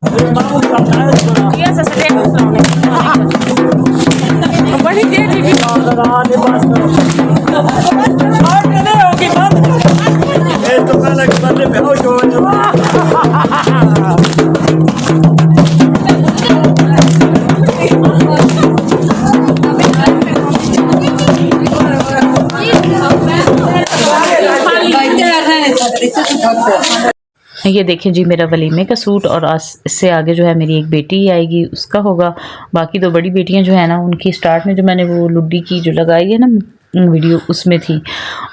बड़ी देर ये देखिए जी मेरा वलीमे का सूट, और इससे आगे जो है मेरी एक बेटी आएगी उसका होगा। बाकी दो बड़ी बेटियां जो है ना उनकी स्टार्ट में जो मैंने वो लुड्डी की जो लगाई है ना वीडियो उसमें थी।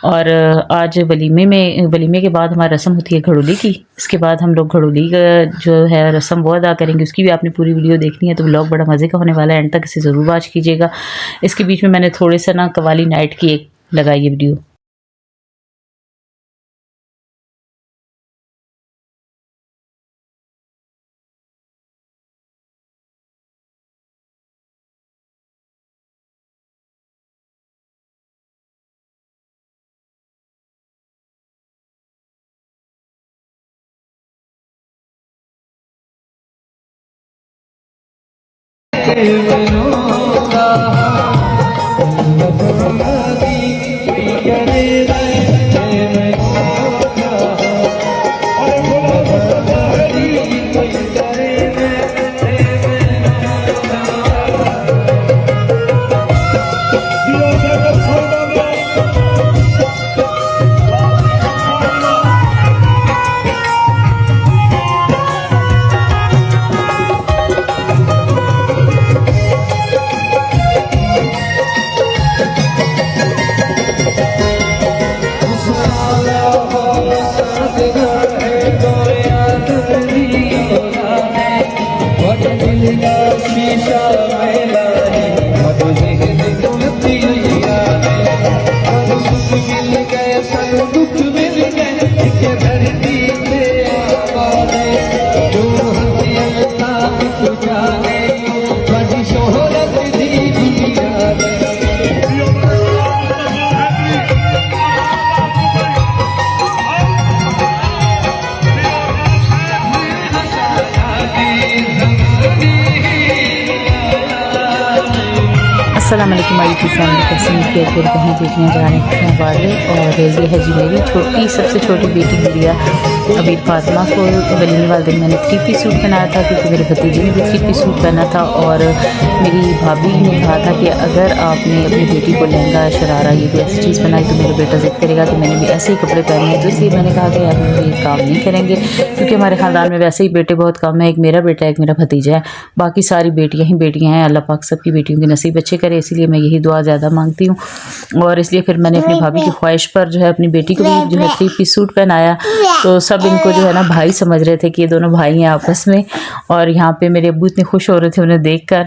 और आज वलीमे के बाद हमारी रस्म होती है घड़ोली की। इसके बाद हम लोग घड़ोली का जो है रस्म वो अदा करेंगे। उसकी भी आपने पूरी वीडियो देखनी है तो व्लॉग बड़ा मज़े का होने वाला है, एंड तक इसे ज़रूर वॉच कीजिएगा। इसके बीच में मैंने थोड़े सा ना कवाली नाइट की एक लगाई है वीडियो। अस्सलाम वालेकुम माय यूट्यूब फैमिली, कैसे हैं कि फिर कहीं बेटियाँ जाने वाले। और ये है जी मेरी सबसे छोटी बेटी गुड़िया अबीर फातिमा को वलीमे वाले दिन मैंने 3 पीस सूट पहनाया था, क्योंकि मेरे भतीजे ने भी 3 पीस सूट पहना था। और मेरी भाभी ने कहा था कि अगर आपने अपनी बेटी को लहंगा शरारा ये कोई ऐसी चीज़ बनाई तो मेरा बेटा ज़िद करेगा। तो मैंने भी ऐसे ही कपड़े पहने हैं, तो इसलिए मैंने कहा कि यार हम ये काम नहीं करेंगे, क्योंकि हमारे ख़ानदान में वैसे ही बेटे बहुत कम है। एक मेरा बेटा है, एक मेरा भतीजा है, बाकी सारी बेटियाँ ही बेटियाँ हैं। अल्लाह पाक सबकी बेटियों के नसीब अच्छे करे, इसलिए मैं यही दुआ ज़्यादा मांगती हूँ। और इसलिए फिर मैंने अपनी भाभी की ख्वाहिश पर जो है अपनी बेटी को भी जो है 3 पीस सूट पहनाया। तो सब इनको जो है ना भाई समझ रहे थे कि ये दोनों भाई हैं आपस में। और यहाँ पे मेरे अब्बू इतने खुश हो रहे थे उन्हें देखकर।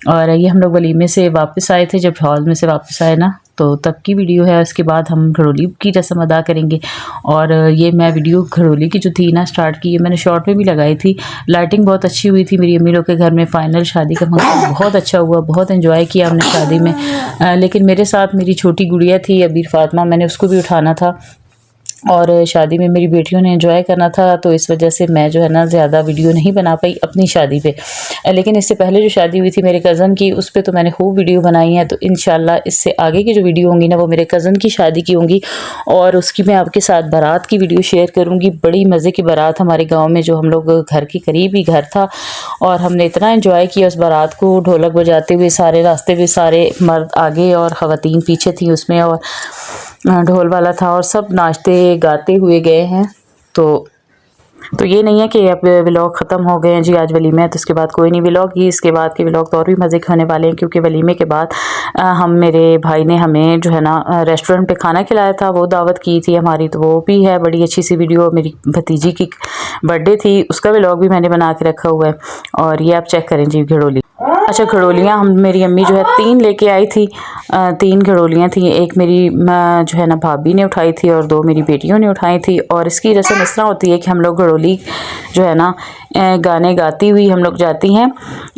और ये हम लोग वलीमे से वापस आए थे, जब हॉल में से वापस आए ना तो तब की वीडियो है। उसके बाद हम घड़ोली की रस्म अदा करेंगे। और ये मैं वीडियो घड़ोली की जो थी ना स्टार्ट की, ये मैंने शॉर्ट में भी लगाई थी। लाइटिंग बहुत अच्छी हुई थी मेरी अम्मी लोग के घर में। फाइनल शादी का फंक्शन बहुत अच्छा हुआ, बहुत एंजॉय किया हमने शादी में। लेकिन मेरे साथ मेरी छोटी गुड़िया थी अबीर फातिमा, मैंने उसको भी उठाना था। और शादी में मेरी बेटियों ने एंजॉय करना था, तो इस वजह से मैं जो है ना ज़्यादा वीडियो नहीं बना पाई अपनी शादी पे। लेकिन इससे पहले जो शादी हुई थी मेरे कज़न की, उस पर तो मैंने खूब वीडियो बनाई है। तो इंशाल्लाह इससे आगे की जो वीडियो होंगी ना वो मेरे कज़न की शादी की होंगी, और उसकी मैं आपके साथ बारात की वीडियो शेयर करूँगी। बड़ी मज़े की बारात हमारे गाँव में, जो हम लोग घर के करीब ही घर था, और हमने इतना एंजॉय किया उस बारात को, ढोलक बजाते हुए सारे रास्ते में, सारे मर्द आगे और ख़वातीन पीछे थी उसमें, और ढोल वाला था, और सब नाचते गाते हुए गए हैं। तो ये नहीं है कि अब व्लॉग ख़त्म हो गए हैं जी, आज वलीमे है तो इसके बाद कोई नहीं व्लॉग ही। इसके बाद के व्लॉग तो और भी मज़े के होने वाले हैं, क्योंकि वलीमे के बाद मेरे भाई ने हमें जो है ना रेस्टोरेंट पे खाना खिलाया था, वो दावत की थी हमारी, तो वो भी है बड़ी अच्छी सी वीडियो। मेरी भतीजी की बर्थडे थी, उसका व्लॉग भी मैंने बना के रखा हुआ है। और ये आप चेक करें जी घड़ोली। अच्छा, घड़ोलियाँ मेरी अम्मी जो है 3 लेके आई थी। 3 घड़ोलियाँ थी, एक मेरी जो है ना भाभी ने उठाई थी और 2 मेरी बेटियों ने उठाई थी। और इसकी रस्म इस तरह होती है कि हम लोग घड़ोली जो है ना गाने गाती हुई हम लोग जाती हैं,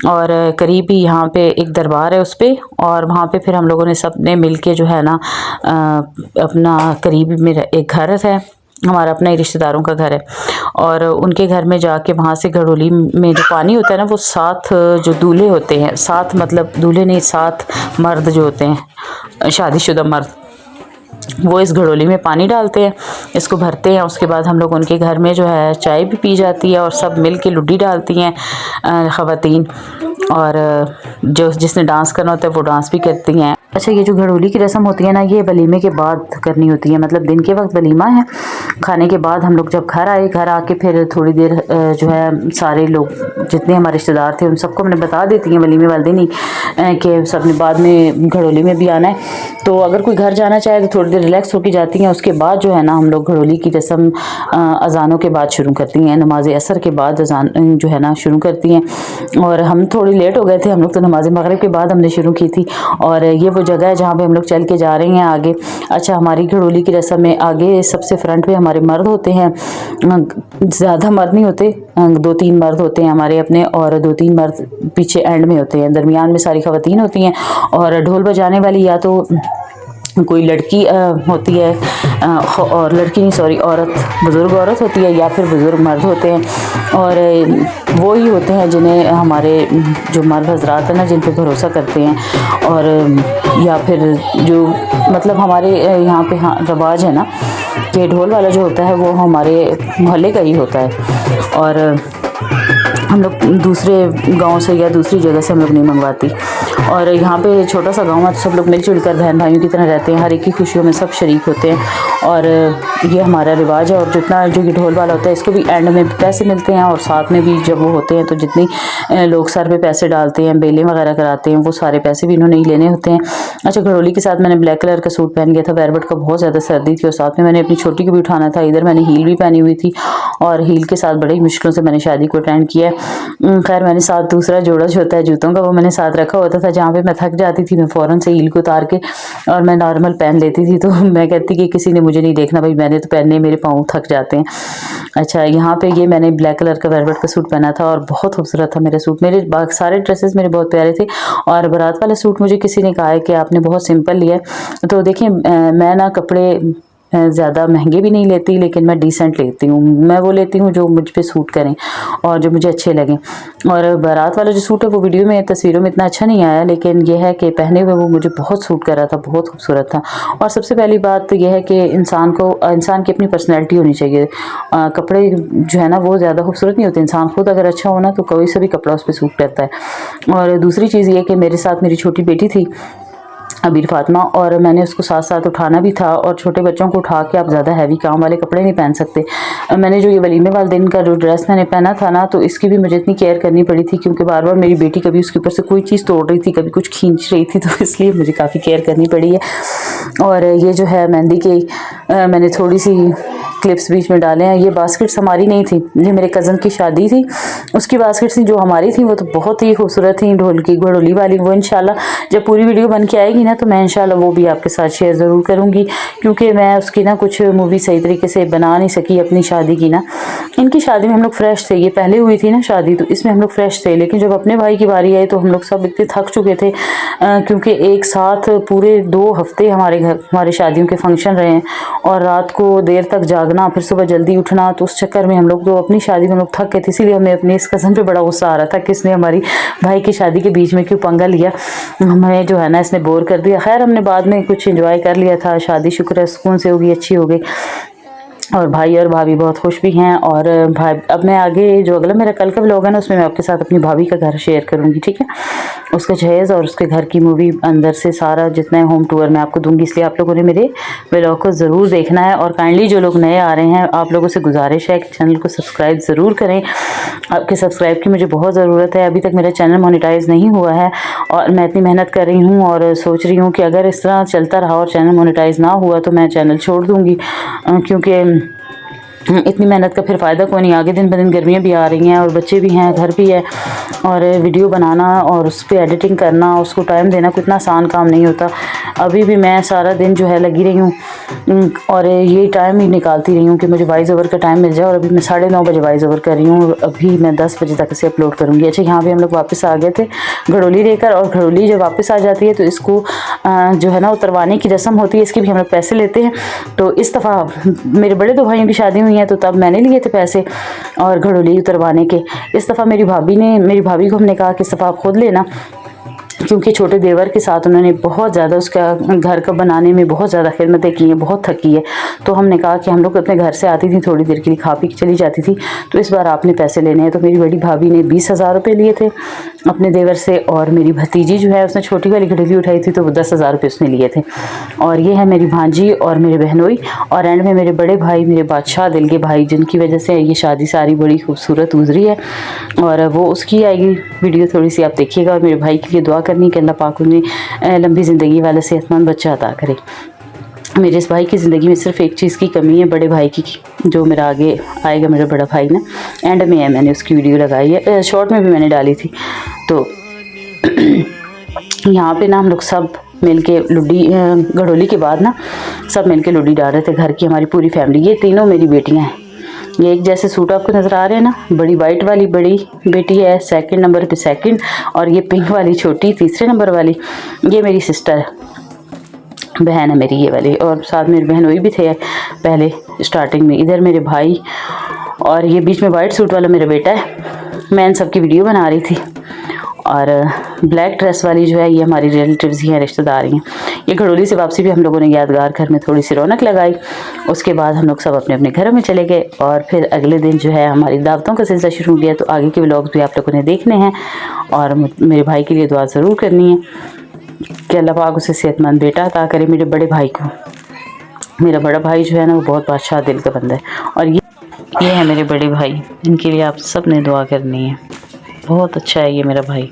और करीब ही यहाँ पे एक दरबार है उस पर, और वहाँ पे फिर हम लोगों ने सब ने मिल के जो है ना अपना करीब मेरा एक घर है हमारा अपना ही रिश्तेदारों का घर है। और उनके घर में जाके वहाँ से घड़ोली में जो पानी होता है ना, वो 7 जो दूल्हे होते हैं, 7 मतलब दूल्हे नहीं, 7 मर्द जो होते हैं, शादीशुदा मर्द, वो इस घड़ोली में पानी डालते हैं, इसको भरते हैं। उसके बाद हम लोग उनके घर में जो है चाय भी पी जाती है और सब मिल के लुड्डी डालती हैं ख़वातीन, और जो जिसने डांस करना होता है वो डांस भी करती हैं। अच्छा, ये जो घड़ोली की रस्म होती है ना, ये वलीमे के बाद करनी होती है। मतलब दिन के वक्त वलीमा है, खाने के बाद हम लोग जब घर आए, घर आके फिर थोड़ी देर जो है सारे लोग जितने हमारे रिश्तेदार थे उन सबको हमने बता देती हैं वलीमे वाले दिन ही कि सबने बाद में घड़ोली में भी आना है। तो अगर कोई घर जाना चाहे तो थोड़ी देर रिलैक्स होकर जाती हैं। उसके बाद जो है ना हम लोग घड़ोली की रस्म अजानों के बाद शुरू करती हैं, नमाज असर के बाद अजान जो है ना शुरू करती हैं। और हम थोड़ी लेट हो गए थे, हम लोग तो नमाज मगरिब के बाद हमने शुरू की थी। और ये वो जगह है जहाँ पे हम लोग चल के जा रहे हैं आगे। अच्छा, हमारी घड़ोली की रस्म में आगे सबसे फ्रंट पे हमारे मर्द होते हैं, ज़्यादा मर्द नहीं होते, 2-3 मर्द होते हैं हमारे अपने, और 2-3 मर्द पीछे एंड में होते हैं। दरमियान में सारी ख़वातीन होती हैं, और ढोल बजाने वाली या तो कोई लड़की होती है, और लड़की नहीं सॉरी औरत, बुज़ुर्ग औरत होती है, या फिर बुज़ुर्ग मर्द होते हैं। और वो ही होते हैं जिन्हें हमारे जो मर्द हजरात हैं ना, जिन पे भरोसा करते हैं, और या फिर जो मतलब हमारे यहाँ पे हाँ रवाज है ना कि ढोल वाला जो होता है वो हमारे मोहल्ले का ही होता है। और हम लोग दूसरे गांव से या दूसरी जगह से हम लोग नहीं मंगवाती। और यहाँ पे छोटा सा गांव है, तो सब लोग मिलजुल कर बहन भाइयों की तरह रहते हैं, हर एक की खुशियों में सब शरीक होते हैं। और ये हमारा रिवाज है। और जितना जो ये ढोल वाला होता है, इसको भी एंड में पैसे मिलते हैं, और साथ में भी जब वो होते हैं तो जितनी लोग सर पे पैसे डालते हैं, बेलें वगैरह कराते हैं, वो सारे पैसे भी इन्होंने ही लेने होते हैं। अच्छा, घड़ोली के साथ मैंने ब्लैक कलर का सूट पहन गया था, वेरबट का, बहुत ज़्यादा सर्दी थी, और साथ में मैंने अपनी छोटी को भी उठाना था। इधर मैंने हील भी पहनी हुई थी, और हील के साथ बड़ी मुश्किलों से मैंने शादी को अटेंड किया है। खैर, मैंने साथ दूसरा जोड़ा जो होता है जूतों का, वो मैंने साथ रखा होता था। जहाँ पे मैं थक जाती थी, मैं फ़ौरन से हील को उतार के और मैं नॉर्मल पहन लेती थी। तो मैं कहती कि किसी ने मुझे नहीं देखना भाई, मैंने तो पहनने, मेरे पाँव थक जाते हैं। अच्छा, यहाँ पे ये मैंने ब्लैक कलर का वेलवेट का सूट पहना था, और बहुत खूबसूरत था मेरा सूट। मेरे सारे ड्रेसेस मेरे बहुत प्यारे थे। और बारात वाला सूट मुझे किसी ने कहा है कि आपने बहुत सिंपल लिया है। तो देखिए, मैं ना कपड़े ज़्यादा महंगे भी नहीं लेती, लेकिन मैं डिसेंट लेती हूँ। मैं वो लेती हूँ जो मुझ पे सूट करें और जो मुझे अच्छे लगें। और बारात वाला जो सूट है वो वीडियो में, तस्वीरों में इतना अच्छा नहीं आया, लेकिन यह है कि पहने हुए वो मुझे बहुत सूट कर रहा था, बहुत खूबसूरत था। और सबसे पहली बात यह है कि इंसान की अपनी पर्सनैलिटी होनी चाहिए। कपड़े जो है ना वो ज़्यादा खूबसूरत नहीं होते, इंसान खुद अगर अच्छा हो ना तो कोई सा भी कपड़ा उस पर सूट करता है। और दूसरी चीज़ ये कि मेरे साथ मेरी छोटी बेटी थी अबीर फातिमा, और मैंने उसको साथ साथ उठाना भी था। और छोटे बच्चों को उठा के आप ज़्यादा हैवी काम वाले कपड़े नहीं पहन सकते। मैंने जो ये वलीमे वाले दिन का जो ड्रेस मैंने पहना था ना, तो इसकी भी मुझे इतनी केयर करनी पड़ी थी, क्योंकि बार बार मेरी बेटी कभी उसके ऊपर से कोई चीज़ तोड़ रही थी, कभी कुछ खींच रही थी, तो इसलिए मुझे काफ़ी केयर करनी पड़ी है। और ये जो है मेहंदी की मैंने थोड़ी सी क्लिप्स बीच में डाले हैं। ये बास्केट्स हमारी नहीं थी, ये मेरे कज़न की शादी थी, उसकी बास्केट्स थी। जो हमारी थी वो तो बहुत ही खूबसूरत थी, ढोल की घड़ोली वाली। वो इंशाल्लाह जब पूरी वीडियो बन के आएगी ना, तो मैं इंशाल्लाह वो भी आपके साथ शेयर ज़रूर करूँगी, क्योंकि मैं उसकी ना कुछ मूवी सही तरीके से बना नहीं सकी अपनी शादी की ना। इनकी शादी में हम लोग फ्रेश थे, ये पहले हुई थी ना शादी, तो इसमें हम लोग फ्रेश थे। लेकिन जब अपने भाई की बारी आई तो हम लोग सब इतने थक चुके थे, क्योंकि एक साथ पूरे 2 हफ्ते हमारे घर हमारे शादियों के फंक्शन रहे हैं, और रात को देर तक जागना, फिर सुबह जल्दी उठना। तो उस चक्कर में हम लोग तो अपनी शादी में हम लोग थक गए थे। इसीलिए हमें अपनी इस कज़न पे बड़ा गुस्सा आ रहा था कि इसने हमारी भाई की शादी के बीच में क्यों पंगा लिया, हमें जो है ना इसने बोर कर दिया। खैर, हमने बाद में कुछ एंजॉय कर लिया था, शादी शुक्र है सुकून से होगी, अच्छी हो गई, और भाई और भाभी बहुत खुश भी हैं। और भाई, अब मैं आगे जो अगला मेरा कल का व्लॉग है ना, उसमें मैं आपके साथ अपनी भाभी का घर शेयर करूंगी, ठीक है। उसका जहेज़ और उसके घर की मूवी अंदर से सारा जितना है होम टूर मैं आपको दूंगी, इसलिए आप लोगों ने मेरे व्लॉग को ज़रूर देखना है। और काइंडली जो लोग नए आ रहे हैं, आप लोगों से गुजारिश है कि चैनल को सब्सक्राइब ज़रूर करें। आपके सब्सक्राइब की मुझे बहुत ज़रूरत है। अभी तक मेरा चैनल मोनेटाइज़ नहीं हुआ है, और मैं इतनी मेहनत कर रही हूँ, और सोच रही हूँ कि अगर इस तरह चलता रहा और चैनल मोनेटाइज़ ना हुआ तो मैं चैनल छोड़ दूँगी, क्योंकि इतनी मेहनत का फिर फ़ायदा कोई नहीं। आगे दिन ब दिन गर्मियाँ भी आ रही हैं और बच्चे भी हैं, घर भी है, और वीडियो बनाना और उस पर एडिटिंग करना, उसको टाइम देना कोई इतना आसान काम नहीं होता। अभी भी मैं सारा दिन जो है लगी रही हूँ और ये टाइम ही निकालती रही हूँ कि मुझे वॉइस ओवर का टाइम मिल जाए। और अभी मैं 9:30 बजे वॉइस ओवर कर रही हूँ, अभी मैं 10 बजे तक इसे अपलोड करूँगी। अच्छा, यहाँ पर हम लोग वापस आ गए थे घड़ोली लेकर, और घड़ोली जब वापस आ जाती है तो इसको जो है ना उतरवाने की रस्म होती है, इसके भी हम लोग पैसे लेते हैं। तो इस दफ़ा मेरे बड़े 2 भाइयों की शादी हुई है, तो तब मैंने लिए थे पैसे और घड़ोली उतरवाने के। इस दफ़ा मेरी भाभी को हमने कहा कि इस दफ़ा आप खुद लेना, क्योंकि छोटे देवर के साथ उन्होंने बहुत ज़्यादा उसका घर का बनाने में बहुत ज़्यादा खिदमतें की हैं, बहुत थकी है। तो हमने कहा कि हम लोग अपने घर से आती थी थोड़ी देर के लिए, खा पी के चली जाती थी, तो इस बार आपने पैसे लेने हैं। तो मेरी बड़ी भाभी ने 20,000 रुपये लिए थे अपने देवर से, और मेरी भतीजी जो है उसने छोटी वाली घड़ोली उठाई थी तो वो 10,000 रुपये उसने लिए थे। और ये है मेरी भांजी और मेरे बहनोई, और एंड में मेरे बड़े भाई, मेरे बादशाह दिल के भाई, जिनकी वजह से ये शादी सारी बड़ी खूबसूरत गुजरी है। और वो उसकी आएगी वीडियो थोड़ी सी, आप देखिएगा। और मेरे भाई के लिए दुआ करनी कि अल्लाह पाक उन्हें लंबी ज़िंदगी वाला सेहतमंद बच्चा अता करे। मेरे इस भाई की ज़िंदगी में सिर्फ एक चीज़ की कमी है, बड़े भाई की, जो मेरा आगे आएगा मेरा बड़ा भाई ना, एंड में है, मैंने उसकी वीडियो लगाई है, शॉर्ट में भी मैंने डाली थी। तो यहाँ पे ना हम लोग सब मिल के लुडी घड़ोली के बाद ना सब मिल के लुडी डाल रहे थे, घर की हमारी पूरी फैमिली। ये तीनों मेरी बेटियाँ हैं। ये एक जैसे सूट आपको नज़र आ रहे हैं ना, बड़ी वाइट वाली बड़ी बेटी है 2nd नंबर पे 2nd, और ये पिंक वाली छोटी 3रे नंबर वाली, ये मेरी सिस्टर है, बहन है मेरी ये वाली। और साथ मेरी बहन वही भी थे पहले स्टार्टिंग में। इधर मेरे भाई, और ये बीच में वाइट सूट वाला मेरा बेटा है। मैं इन सब की वीडियो बना रही थी। और ब्लैक ड्रेस वाली जो है ये हमारी रिलेटिव्स ही हैं, रिश्तेदार हैं। ये घड़ोली से वापसी भी हम लोगों ने यादगार घर में थोड़ी सी रौनक लगाई। उसके बाद हम लोग सब अपने अपने घरों में चले गए, और फिर अगले दिन जो है हमारी दावतों का सिलसिला शुरू हो गया। तो आगे के व्लॉग्स भी आप लोगों ने देखने हैं, और मेरे भाई के लिए दुआ ज़रूर करनी है कि अल्लाह पाक उसे सेहतमंद बेटा अता करे। मेरे बड़े भाई को, मेरा बड़ा भाई जो है ना वो बहुत बादशाह दिल का बंदा है। और ये है मेरे बड़े भाई, इनके लिए आप सब ने दुआ करनी है। बहुत अच्छा है ये मेरा भाई।